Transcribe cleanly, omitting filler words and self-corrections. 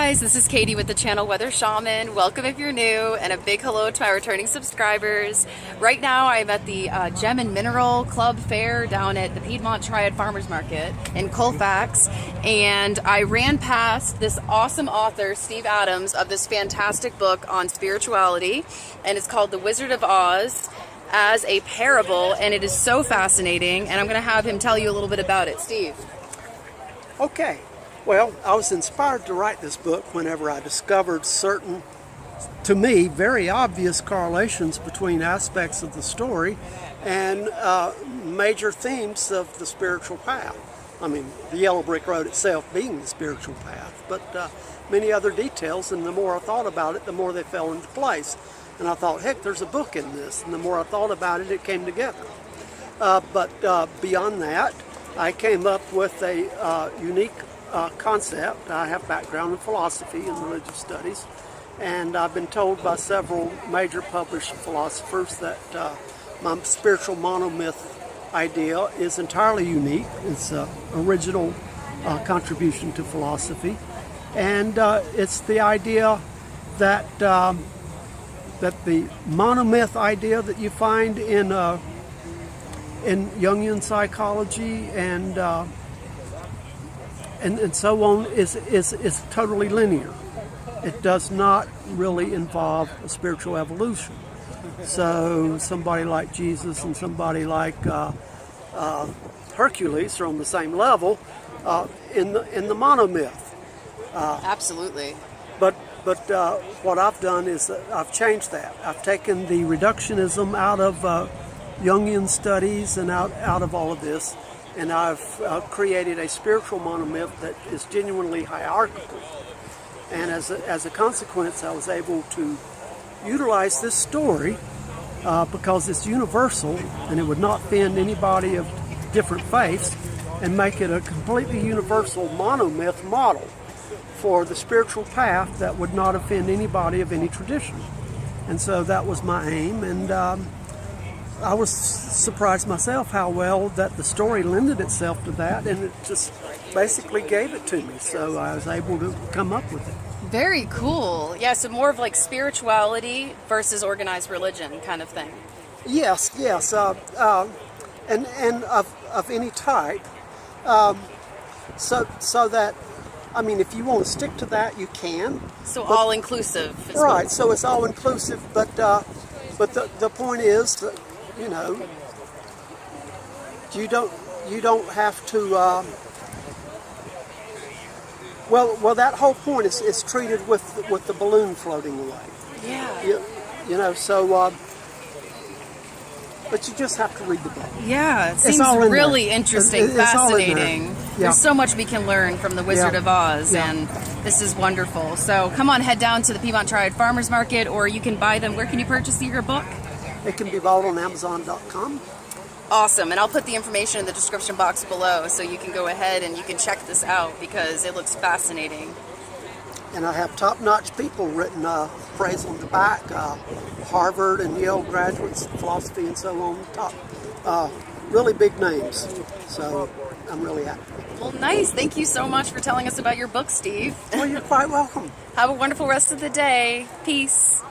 guys, this is Katie with the channel Weather Shaman. Welcome if you're new, and a big hello to my returning subscribers. Right now I'm at the Gem and Mineral Club Fair down at the Piedmont Triad Farmers Market in Colfax, and I ran past this awesome author, Steve Adams, of this fantastic book on spirituality, and it's called The Wizard of Oz as a Parable, and it is so fascinating, and I'm going to have him tell you a little bit about it. Steve. Okay. Well, I was inspired to write this book whenever I discovered certain, to me, very obvious correlations between aspects of the story and major themes of the spiritual path. I mean, the Yellow Brick Road itself being the spiritual path, but many other details, and the more I thought about it, the more they fell into place. And I thought, heck, there's a book in this, and the more I thought about it, it came together. But beyond that, I came up with a unique concept. I have background in philosophy and religious studies, and I've been told by several major published philosophers that my spiritual monomyth idea is entirely unique. It's an original contribution to philosophy, and it's the idea that that the monomyth idea that you find in Jungian psychology and so on is totally linear. It does not really involve a spiritual evolution. So somebody like Jesus and somebody like Hercules are on the same level in the monomyth. Absolutely. But what I've done is I've changed that. I've taken the reductionism out of Jungian studies and out of all of this, and I've created a spiritual monomyth that is genuinely hierarchical. And as a consequence, I was able to utilize this story because it's universal and it would not offend anybody of different faiths, and make it a completely universal monomyth model for the spiritual path that would not offend anybody of any tradition. And so that was my aim, and I was surprised myself how well that the story lended itself to that, and it just basically gave it to me. So I was able to come up with it. Very cool. Yeah, so more of like spirituality versus organized religion kind of thing. Yes, and of any type. So that, I mean, if you want to stick to that, you can. So all inclusive. Right. So it's all inclusive, but the point is that, you know, you don't have to. Well, that whole point is treated with the balloon floating away. Yeah. You know, so. But you just have to read the book. Yeah, it seems really interesting, fascinating. Yeah. There's so much we can learn from the Wizard of Oz, and this is wonderful. So come on, head down to the Piedmont Triad Farmers Market, or you can buy them. Where can you purchase your book? It can be bought on Amazon.com. Awesome, and I'll put the information in the description box below, so you can go ahead and you can check this out because it looks fascinating. And I have top-notch people written praise on the back, Harvard and Yale graduates, philosophy and so on, top, really big names. So I'm really happy. Well, nice. Thank you so much for telling us about your book, Steve. Well, you're quite welcome. Have a wonderful rest of the day. Peace.